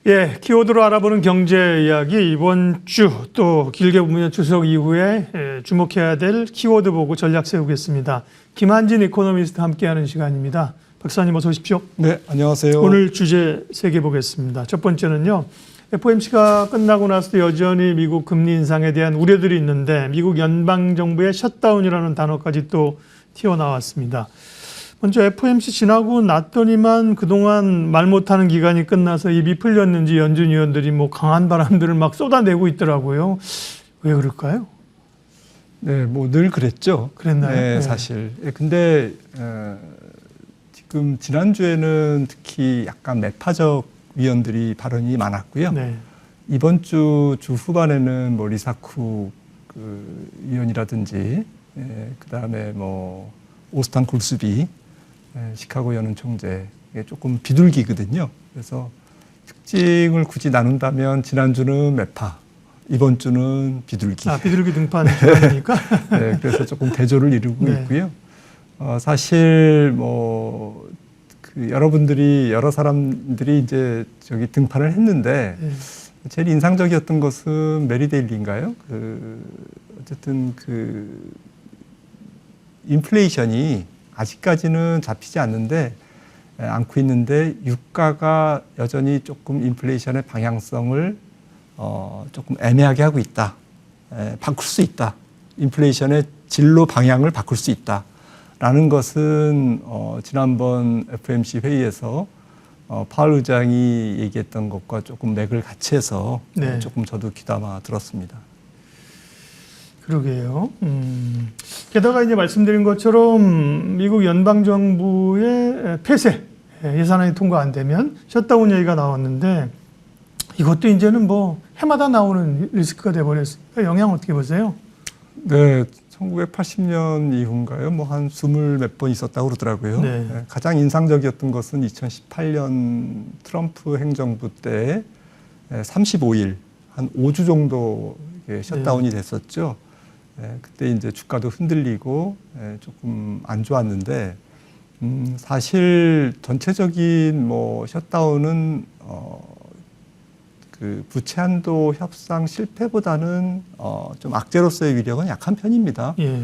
예, 키워드로 알아보는 경제 이야기 이번 주 또 길게 보면 추석 이후에 주목해야 될 키워드 보고 전략 세우겠습니다. 김한진 이코노미스트 함께하는 시간입니다. 박사님 어서 오십시오. 네, 안녕하세요. 오늘 주제 3개 보겠습니다. 첫 번째는요. FOMC가 끝나고 나서도 여전히 미국 금리 인상에 대한 우려들이 있는데 미국 연방정부의 셧다운이라는 단어까지 또 튀어나왔습니다. 먼저 FOMC 지나고 났더니만 그동안 말 못하는 기간이 끝나서 입이 풀렸는지 연준 위원들이 뭐 강한 바람들을 막 쏟아내고 있더라고요. 왜 그럴까요? 네, 뭐 늘 그랬죠. 그랬나요? 네, 사실. 근데 지금 지난주에는 특히 약간 매파적 위원들이 발언이 많았고요. 네. 이번 주 후반에는 뭐 리사쿠 위원이라든지 그다음에 뭐 오스탄 굴스비 시카고 연은 총재 조금 비둘기거든요. 그래서 특징을 굳이 나눈다면 지난주는 매파, 이번 주는 비둘기. 아, 비둘기 등판 주간이니까. 네, 그래서 조금 대조를 이루고 네. 있고요. 사실 여러분들이 여러 사람들이 이제 저기 등판을 했는데 네. 제일 인상적이었던 것은 메리 데일리인가요? 어쨌든 인플레이션이 아직까지는 잡히지 않고 있는데 유가가 여전히 조금 인플레이션의 방향성을 조금 애매하게 하고 있다. 바꿀 수 있다. 인플레이션의 진로 방향을 바꿀 수 있다. 라는 것은 지난번 FOMC 회의에서 파월 의장이 얘기했던 것과 조금 맥을 같이 해서 네. 조금 저도 귀담아 들었습니다. 그러게요. 게다가 이제 말씀드린 것처럼 미국 연방정부의 폐쇄, 예산안이 통과 안 되면 셧다운 얘기가 나왔는데 이것도 이제는 뭐 해마다 나오는 리스크가 돼버렸으니까 영향 어떻게 보세요? 네, 1980년 이후인가요? 뭐 한 20몇 번 있었다고 그러더라고요. 네. 가장 인상적이었던 것은 2018년 트럼프 행정부 때 35일, 한 5주 정도 셧다운이 됐었죠. 그때 이제 주가도 흔들리고 조금 안 좋았는데 사실 전체적인 뭐 셧다운은 부채 한도 협상 실패보다는 좀 악재로서의 위력은 약한 편입니다. 예.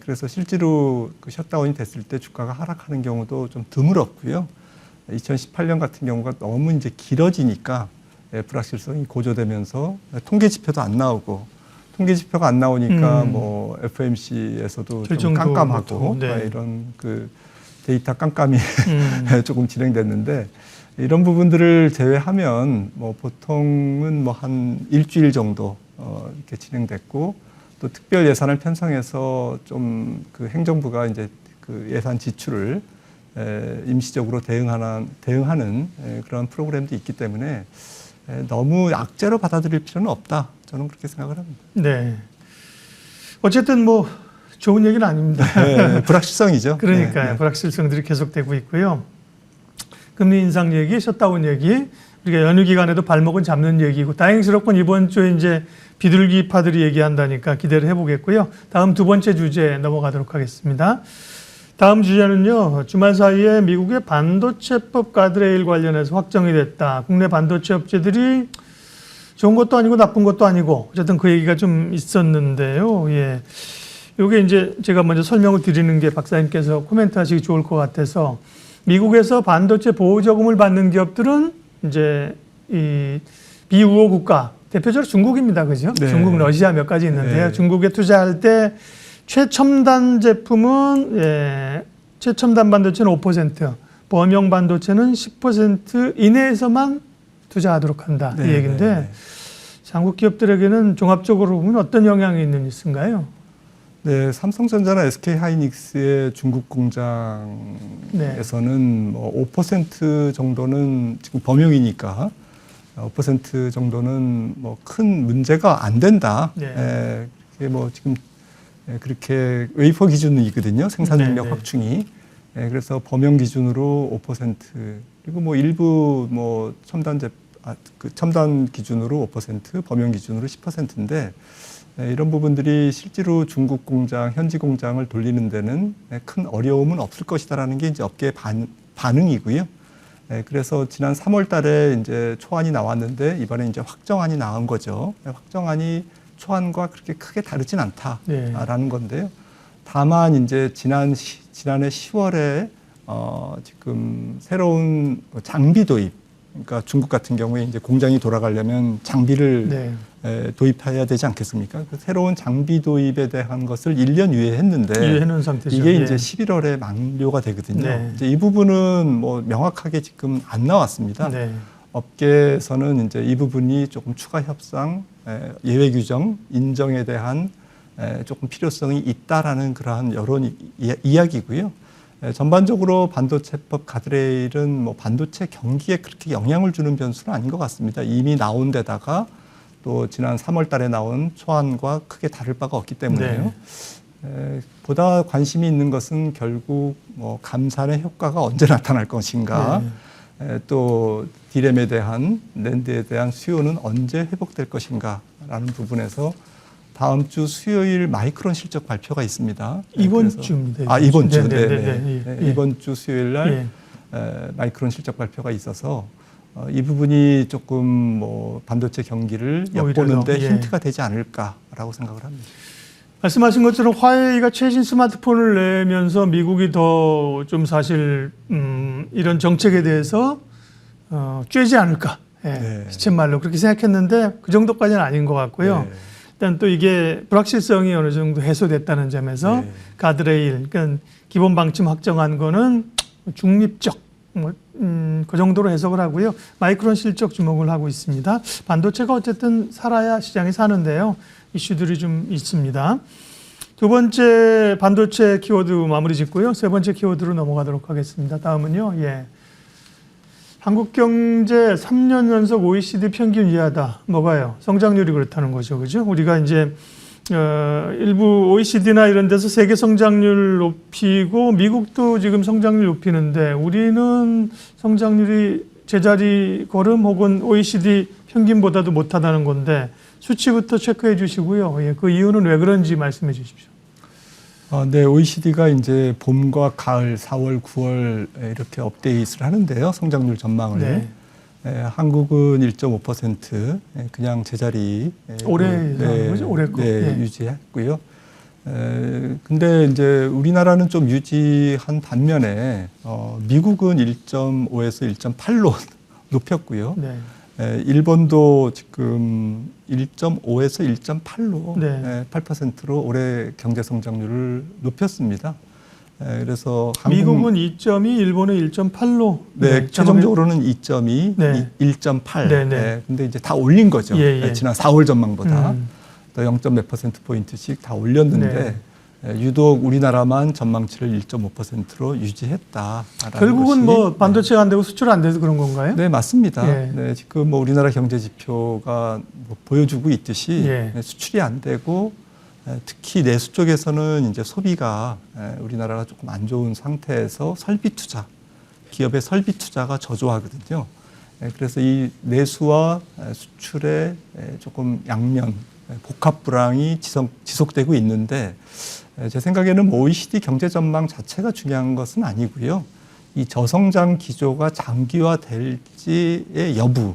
그래서 실제로 셧다운이 됐을 때 주가가 하락하는 경우도 좀 드물었고요. 2018년 같은 경우가 너무 이제 길어지니까 불확실성이 고조되면서 통계 지표도 안 나오고 통계 지표가 안 나오니까 뭐 FOMC에서도 좀 깜깜하고 네. 이런 데이터 깜깜이 조금 진행됐는데 이런 부분들을 제외하면 뭐 보통은 뭐 한 일주일 정도 이렇게 진행됐고 또 특별 예산을 편성해서 좀 행정부가 이제 예산 지출을 임시적으로 대응하는 그런 프로그램도 있기 때문에 너무 악재로 받아들일 필요는 없다. 저는 그렇게 생각을 합니다. 네. 어쨌든 뭐 좋은 얘기는 아닙니다. 네, 불확실성이죠. 그러니까요. 네. 불확실성들이 계속되고 있고요. 금리 인상 얘기, 셧다운 얘기, 우리가 연휴 기간에도 발목은 잡는 얘기고 다행스럽군 이번 주에 이제 비둘기파들이 얘기한다니까 기대를 해보겠고요. 다음 두 번째 주제 넘어가도록 하겠습니다. 다음 주제는요. 주말 사이에 미국의 반도체법 가드레일 관련해서 확정이 됐다. 국내 반도체 업체들이 좋은 것도 아니고 나쁜 것도 아니고 어쨌든 그 얘기가 좀 있었는데요. 예. 요게 이제 제가 먼저 설명을 드리는 게 박사님께서 코멘트 하시기 좋을 것 같아서 미국에서 반도체 보호저금을 받는 기업들은 이제 이 비우호 국가, 대표적으로 중국입니다. 그죠? 네. 중국, 러시아 몇 가지 있는데요. 네. 중국에 투자할 때 최첨단 제품은 최첨단 반도체는 5%, 범용 반도체는 10% 이내에서만 투자하도록 한다. 네. 이 얘기인데 네. 한국 기업들에게는 종합적으로 보면 어떤 영향이 있는 뉴스인가요? 네, 삼성전자나 SK하이닉스의 중국 공장에서는 뭐 5% 정도는 지금 범용이니까 5% 정도는 뭐 큰 문제가 안 된다. 네. 그게 뭐 지금 그렇게 웨이퍼 기준이거든요. 생산 능력 네, 네. 확충이. 그래서 범용 기준으로 5% 그리고 뭐 일부 뭐 첨단 기준으로 5%, 범용 기준으로 10%인데 이런 부분들이 실제로 중국 공장, 현지 공장을 돌리는 데는 큰 어려움은 없을 것이다라는 게 이제 업계의 반응이고요. 그래서 지난 3월 달에 이제 초안이 나왔는데 이번에 이제 확정안이 나온 거죠. 확정안이 초안과 그렇게 크게 다르진 않다라는 건데요. 다만 이제 지난해 10월에 지금 새로운 장비 도입, 그러니까 중국 같은 경우에 이제 공장이 돌아가려면 장비를 도입해야 되지 않겠습니까? 그 새로운 장비 도입에 대한 것을 1년 유예했는데 유예해놓은 상태죠. 이게 이제 11월에 만료가 되거든요. 이제 이 부분은 뭐 명확하게 지금 안 나왔습니다. 업계에서는 이제 이 부분이 조금 추가 협상, 예외 규정 인정에 대한 조금 필요성이 있다라는 그러한 여론 이야기고요. 전반적으로 반도체법 가드레일은 뭐 반도체 경기에 그렇게 영향을 주는 변수는 아닌 것 같습니다. 이미 나온 데다가 또 지난 3월 달에 나온 초안과 크게 다를 바가 없기 때문에요. 보다 관심이 있는 것은 결국 뭐 감산의 효과가 언제 나타날 것인가, 또 디램에 대한 낸드에 대한 수요는 언제 회복될 것인가라는 부분에서 다음 주 수요일 마이크론 실적 발표가 있습니다. 이번 주입니다. 이번 주. 이번 주 수요일 날 마이크론 실적 발표가 있어서 이 부분이 조금 뭐 반도체 경기를 엿보는데 힌트가 되지 않을까라고 생각을 합니다. 말씀하신 것처럼 화웨이가 최신 스마트폰을 내면서 미국이 더 좀 사실 이런 정책에 대해서 쬐지 않을까. 시쳇말로 그렇게 생각했는데 그 정도까지는 아닌 것 같고요. 일단 또 이게 불확실성이 어느 정도 해소됐다는 점에서 가드레일, 그러니까 기본 방침 확정한 거는 중립적, 그 정도로 해석을 하고요. 마이크론 실적 주목을 하고 있습니다. 반도체가 어쨌든 살아야 시장이 사는데요. 이슈들이 좀 있습니다. 두 번째 반도체 키워드 마무리 짓고요. 세 번째 키워드로 넘어가도록 하겠습니다. 다음은요. 한국 경제 3년 연속 OECD 평균 이하다. 뭐가요? 성장률이 그렇다는 거죠. 그죠? 우리가 이제 일부 OECD나 이런 데서 세계 성장률 높이고 미국도 지금 성장률 높이는데 우리는 성장률이 제자리 걸음 혹은 OECD 평균보다도 못하다는 건데 수치부터 체크해 주시고요. 그 이유는 왜 그런지 말씀해 주십시오. 네, OECD가 이제 봄과 가을 4월, 9월 이렇게 업데이트를 하는데요. 성장률 전망을. 한국은 1.5% 그냥 제자리 올해 거죠? 올해 거. 유지했고요. 근데 이제 우리나라는 좀 유지한 반면에 미국은 1.5에서 1.8로 높였고요. 일본도 지금 1.5에서 1.8로 8%로 올해 경제 성장률을 높였습니다. 그래서 미국은 2.2, 일본은 1.8로. 최종적으로는 2.2, 1.8. 근데 이제 다 올린 거죠. 지난 4월 전망보다 더 0.몇 퍼센트 포인트씩 다 올렸는데 유독 우리나라만 전망치를 1.5%로 유지했다. 결국은 뭐 반도체가 안 되고 수출 안 돼서 그런 건가요? 네, 맞습니다. 지금 뭐 우리나라 경제 지표가 뭐 보여주고 있듯이 수출이 안 되고 특히 내수 쪽에서는 이제 소비가 우리나라가 조금 안 좋은 상태에서 설비 투자, 기업의 설비 투자가 저조하거든요. 그래서 이 내수와 수출의 조금 양면 복합 불황이 지속되고 있는데 제 생각에는 OECD 경제 전망 자체가 중요한 것은 아니고요. 이 저성장 기조가 장기화될지의 여부,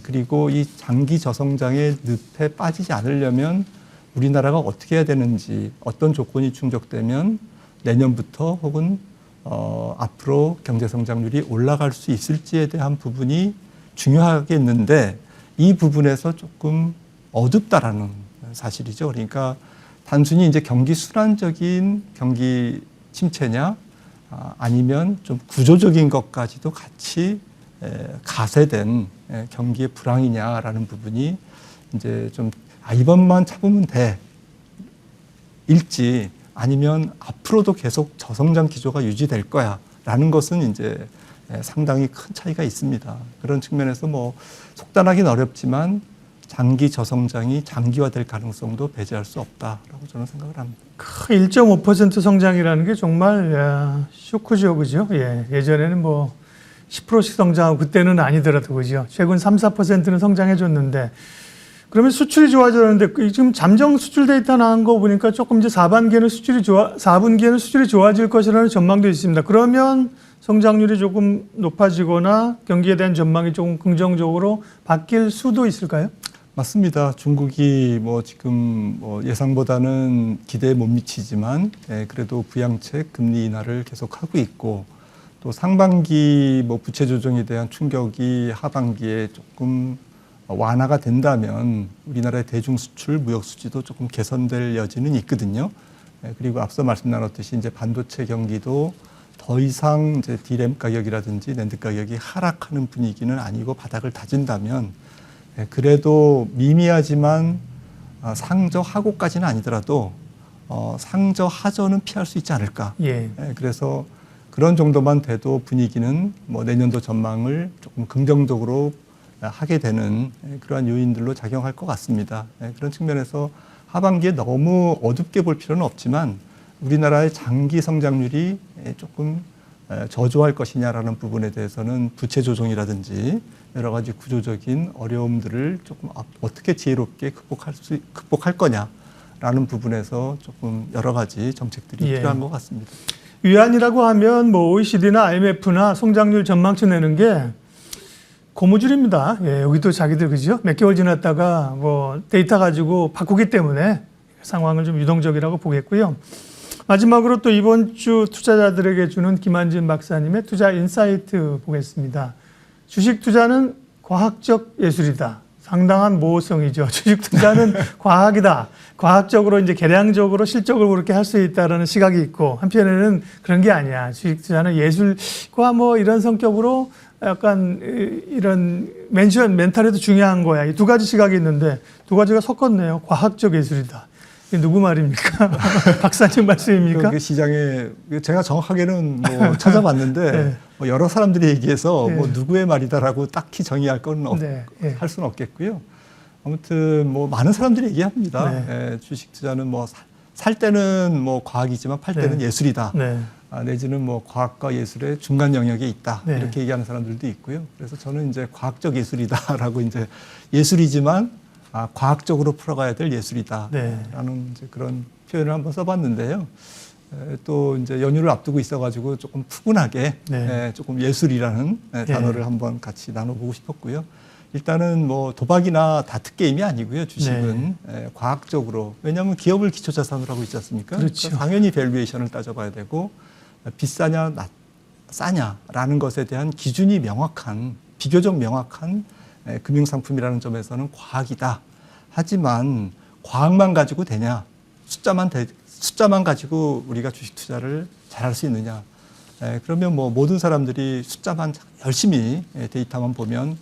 그리고 이 장기 저성장의 늪에 빠지지 않으려면 우리나라가 어떻게 해야 되는지, 어떤 조건이 충족되면 내년부터 혹은 앞으로 경제 성장률이 올라갈 수 있을지에 대한 부분이 중요하겠는데 이 부분에서 조금 어둡다라는 사실이죠. 그러니까 단순히 이제 경기 순환적인 경기 침체냐 아니면 좀 구조적인 것까지도 같이 가세된 경기의 불황이냐라는 부분이 이제 좀 이번만 참으면 돼 일지 아니면 앞으로도 계속 저성장 기조가 유지될 거야라는 것은 이제 상당히 큰 차이가 있습니다. 그런 측면에서 뭐 속단하기는 어렵지만 장기 저성장이 장기화될 가능성도 배제할 수 없다라고 저는 생각을 합니다. 1.5% 성장이라는 게 정말 쇼크죠, 그죠? 예전에는 뭐 10%씩 성장하고 그때는 아니더라도 그죠? 최근 3, 4%는 성장해줬는데 그러면 수출이 좋아졌는데 지금 잠정 수출 데이터 나온 거 보니까 조금 이제 4분기에는 수출이 좋아질 것이라는 전망도 있습니다. 그러면 성장률이 조금 높아지거나 경기에 대한 전망이 조금 긍정적으로 바뀔 수도 있을까요? 맞습니다. 중국이 뭐 지금 뭐 예상보다는 기대에 못 미치지만 그래도 부양책 금리 인하를 계속 하고 있고 또 상반기 뭐 부채 조정에 대한 충격이 하반기에 조금 완화가 된다면 우리나라의 대중 수출 무역 수지도 조금 개선될 여지는 있거든요. 그리고 앞서 말씀 나눴듯이 이제 반도체 경기도 더 이상 이제 디램 가격이라든지 낸드 가격이 하락하는 분위기는 아니고 바닥을 다진다면 그래도 미미하지만 상저하고까지는 아니더라도 상저하저는 피할 수 있지 않을까. 예. 그래서 그런 정도만 돼도 분위기는 뭐 내년도 전망을 조금 긍정적으로 하게 되는 그러한 요인들로 작용할 것 같습니다. 그런 측면에서 하반기에 너무 어둡게 볼 필요는 없지만 우리나라의 장기 성장률이 조금 저조할 것이냐라는 부분에 대해서는 부채 조정이라든지 여러 가지 구조적인 어려움들을 조금 어떻게 지혜롭게 극복할 거냐라는 부분에서 조금 여러 가지 정책들이 필요한 것 같습니다. 위안이라고 하면 뭐 OECD나 IMF나 성장률 전망치 내는 게 고무줄입니다. 예, 여기도 자기들 그죠? 몇 개월 지났다가 뭐 데이터 가지고 바꾸기 때문에 상황을 좀 유동적이라고 보겠고요. 마지막으로 또 이번 주 투자자들에게 주는 김한진 박사님의 투자 인사이트 보겠습니다. 주식 투자는 과학적 예술이다. 상당한 모호성이죠. 주식 투자는 과학이다. 과학적으로 이제 계량적으로 실적을 그렇게 할 수 있다라는 시각이 있고 한편에는 그런 게 아니야. 주식 투자는 예술과 뭐 이런 성격으로 약간 이런 멘탈에도 중요한 거야. 이 두 가지 시각이 있는데 두 가지가 섞었네요. 과학적 예술이다. 이게 누구 말입니까? 박사님 말씀입니까? 그 시장에 제가 정확하게는 뭐 찾아봤는데 네. 뭐 여러 사람들이 얘기해서 네. 뭐 누구의 말이다라고 딱히 정의할 건 할 수는 없겠고요. 아무튼 뭐 많은 사람들이 얘기합니다. 네. 주식 투자는 뭐 살 때는 뭐 과학이지만 팔 때는 예술이다. 네. 내지는 뭐 과학과 예술의 중간 영역에 있다. 네. 이렇게 얘기하는 사람들도 있고요. 그래서 저는 이제 과학적 예술이다라고 이제 예술이지만 과학적으로 풀어가야 될 예술이다라는 네. 이제 그런 표현을 한번 써봤는데요. 또 이제 연휴를 앞두고 있어가지고 조금 푸근하게 조금 예술이라는 단어를 한번 같이 나눠보고 싶었고요. 일단은 뭐 도박이나 다트 게임이 아니고요. 주식은 과학적으로 왜냐하면 기업을 기초 자산으로 하고 있지 않습니까? 그렇죠. 그러니까 당연히 밸류에이션을 따져봐야 되고 비싸냐 싸냐라는 것에 대한 기준이 명확한 비교적 명확한 금융상품이라는 점에서는 과학이다. 하지만 과학만 가지고 되냐? 숫자만 가지고 우리가 주식 투자를 잘할 수 있느냐? 그러면 뭐 모든 사람들이 숫자만 열심히 데이터만 보면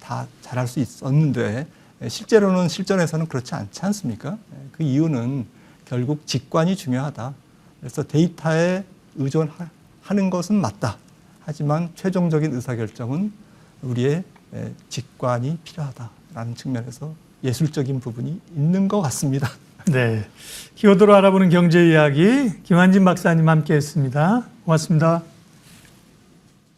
다 잘할 수 있었는데 실제로는 실전에서는 그렇지 않지 않습니까? 그 이유는 결국 직관이 중요하다. 그래서 데이터에 의존하는 것은 맞다. 하지만 최종적인 의사결정은 우리의 직관이 필요하다라는 측면에서 예술적인 부분이 있는 것 같습니다. 네. 키워드로 알아보는 경제 이야기 김한진 박사님 함께 했습니다. 고맙습니다.